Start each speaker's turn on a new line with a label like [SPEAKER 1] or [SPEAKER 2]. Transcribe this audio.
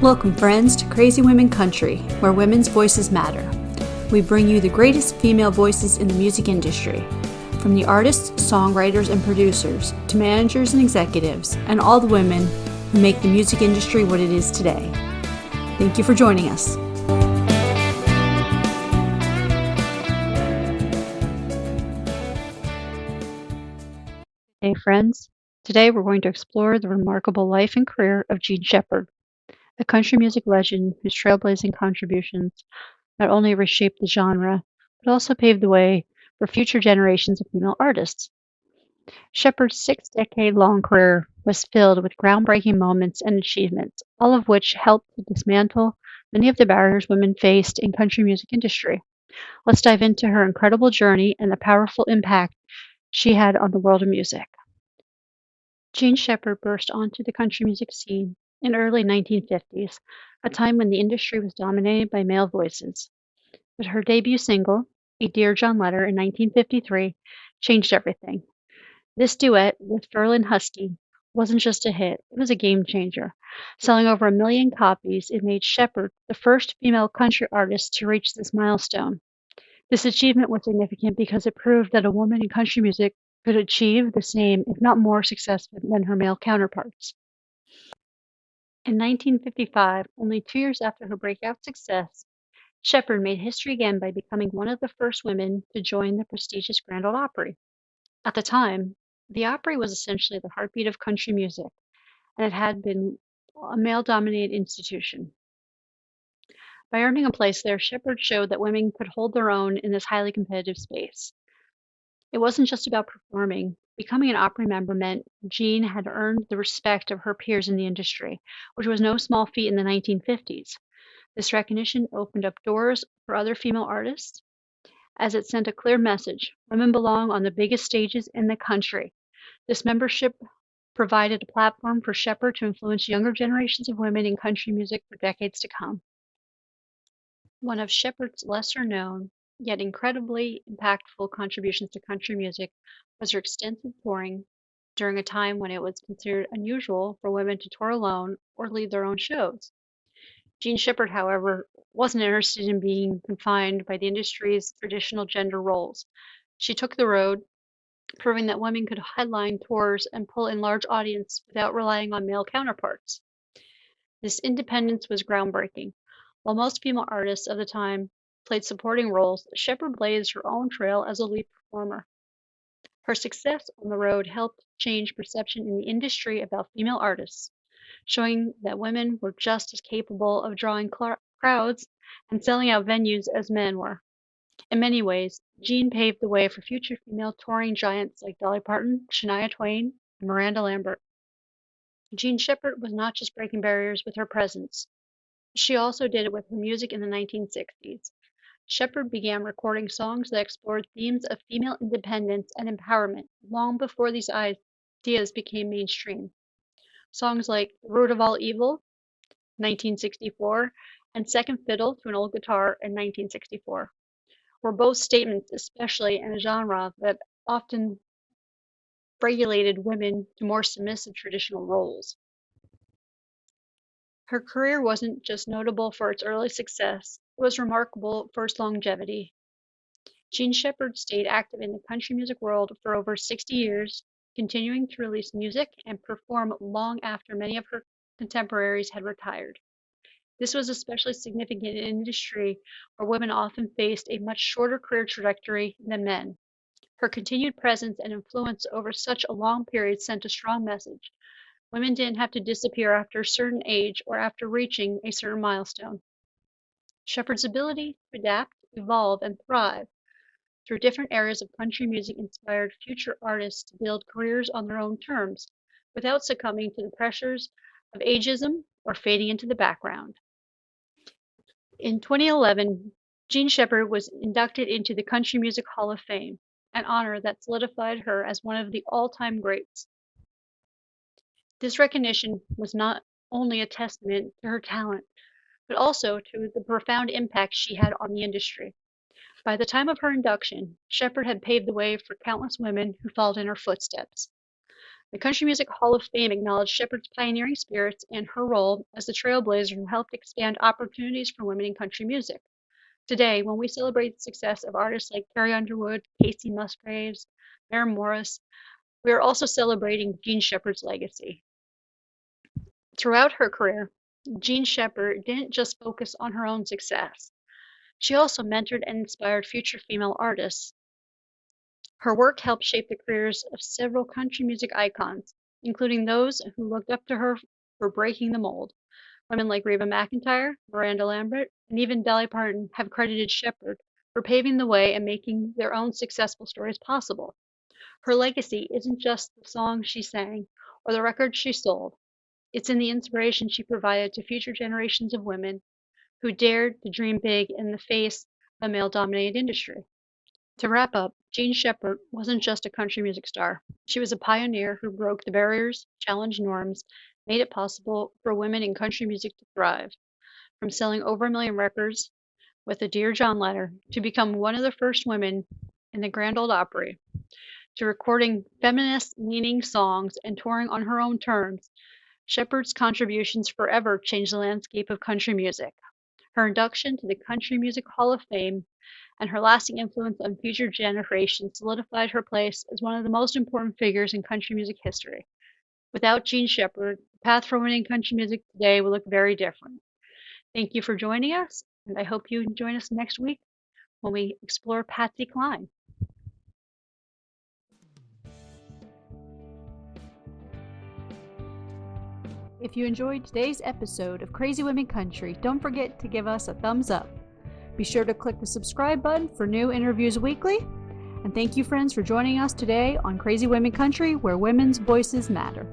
[SPEAKER 1] Welcome, friends, to Crazy Women Country, where women's voices matter. We bring you the greatest female voices in the music industry, from the artists, songwriters, and producers, to managers and executives, and all the women who make the music industry what it is today. Thank you for joining us. Hey, friends. Today we're going to explore the remarkable life and career of Jean Shepard, a country music legend whose trailblazing contributions not only reshaped the genre, but also paved the way for future generations of female artists. Shepard's 6-decade-long career was filled with groundbreaking moments and achievements, all of which helped to dismantle many of the barriers women faced in country music industry. Let's dive into her incredible journey and the powerful impact she had on the world of music. Jean Shepard burst onto the country music scene in early 1950s, a time when the industry was dominated by male voices. But her debut single, A Dear John Letter in 1953, changed everything. This duet with Ferlin Husky wasn't just a hit, it was a game changer. Selling over 1 million copies, it made Shepard the first female country artist to reach this milestone. This achievement was significant because it proved that a woman in country music could achieve the same, if not more success than her male counterparts. In 1955, only 2 years after her breakout success, Shepard made history again by becoming one of the first women to join the prestigious Grand Ole Opry. At the time, the Opry was essentially the heartbeat of country music, and it had been a male-dominated institution. By earning a place there, Shepard showed that women could hold their own in this highly competitive space. It wasn't just about performing. Becoming an Opry member meant Jean had earned the respect of her peers in the industry, which was no small feat in the 1950s. This recognition opened up doors for other female artists, as it sent a clear message: women belong on the biggest stages in the country. This membership provided a platform for Shepard to influence younger generations of women in country music for decades to come. One of Shepard's lesser-known, yet incredibly impactful contributions to country music was her extensive touring during a time when it was considered unusual for women to tour alone or lead their own shows. Jean Shepard, however, wasn't interested in being confined by the industry's traditional gender roles. She took the road, proving that women could headline tours and pull in large audiences without relying on male counterparts. This independence was groundbreaking. While most female artists of the time played supporting roles, Shepard blazed her own trail as a lead performer. Her success on the road helped change perception in the industry about female artists, showing that women were just as capable of drawing crowds and selling out venues as men were. In many ways, Jean paved the way for future female touring giants like Dolly Parton, Shania Twain, and Miranda Lambert. Jean Shepard was not just breaking barriers with her presence. She also did it with her music in the 1960s. Shepard began recording songs that explored themes of female independence and empowerment long before these ideas became mainstream. Songs like The Root of All Evil, 1964, and Second Fiddle to an Old Guitar in 1964 were both statements, especially in a genre that often regulated women to more submissive traditional roles. Her career wasn't just notable for its early success, it was remarkable for its longevity. Jean Shepard stayed active in the country music world for over 60 years, continuing to release music and perform long after many of her contemporaries had retired. This was especially significant in an industry where women often faced a much shorter career trajectory than men. Her continued presence and influence over such a long period sent a strong message. Women didn't have to disappear after a certain age or after reaching a certain milestone. Shepard's ability to adapt, evolve, and thrive through different areas of country music inspired future artists to build careers on their own terms, without succumbing to the pressures of ageism or fading into the background. In 2011, Jean Shepard was inducted into the Country Music Hall of Fame, an honor that solidified her as one of the all-time greats. This recognition was not only a testament to her talent, but also to the profound impact she had on the industry. By the time of her induction, Shepard had paved the way for countless women who followed in her footsteps. The Country Music Hall of Fame acknowledged Shepard's pioneering spirits and her role as the trailblazer who helped expand opportunities for women in country music. Today, when we celebrate the success of artists like Carrie Underwood, Casey Musgraves, Maren Morris, we are also celebrating Jean Shepard's legacy. Throughout her career, Jean Shepard didn't just focus on her own success. She also mentored and inspired future female artists. Her work helped shape the careers of several country music icons, including those who looked up to her for breaking the mold. Women like Reba McEntire, Miranda Lambert, and even Dolly Parton have credited Shepard for paving the way and making their own successful stories possible. Her legacy isn't just the songs she sang or the records she sold. It's in the inspiration she provided to future generations of women who dared to dream big in the face of a male-dominated industry. To wrap up, Jean Shepard wasn't just a country music star. She was a pioneer who broke the barriers, challenged norms, made it possible for women in country music to thrive. From selling over 1 million records with a Dear John letter to become one of the first women in the Grand Ole Opry, to recording feminist-leaning songs and touring on her own terms, Shepard's contributions forever changed the landscape of country music. Her induction to the Country Music Hall of Fame and her lasting influence on future generations solidified her place as one of the most important figures in country music history. Without Jean Shepard, the path for women in country music today would look very different. Thank you for joining us, and I hope you join us next week when we explore Patsy Cline. If you enjoyed today's episode of Crazy Women Country, don't forget to give us a thumbs up. Be sure to click the subscribe button for new interviews weekly. And thank you, friends, for joining us today on Crazy Women Country, where women's voices matter.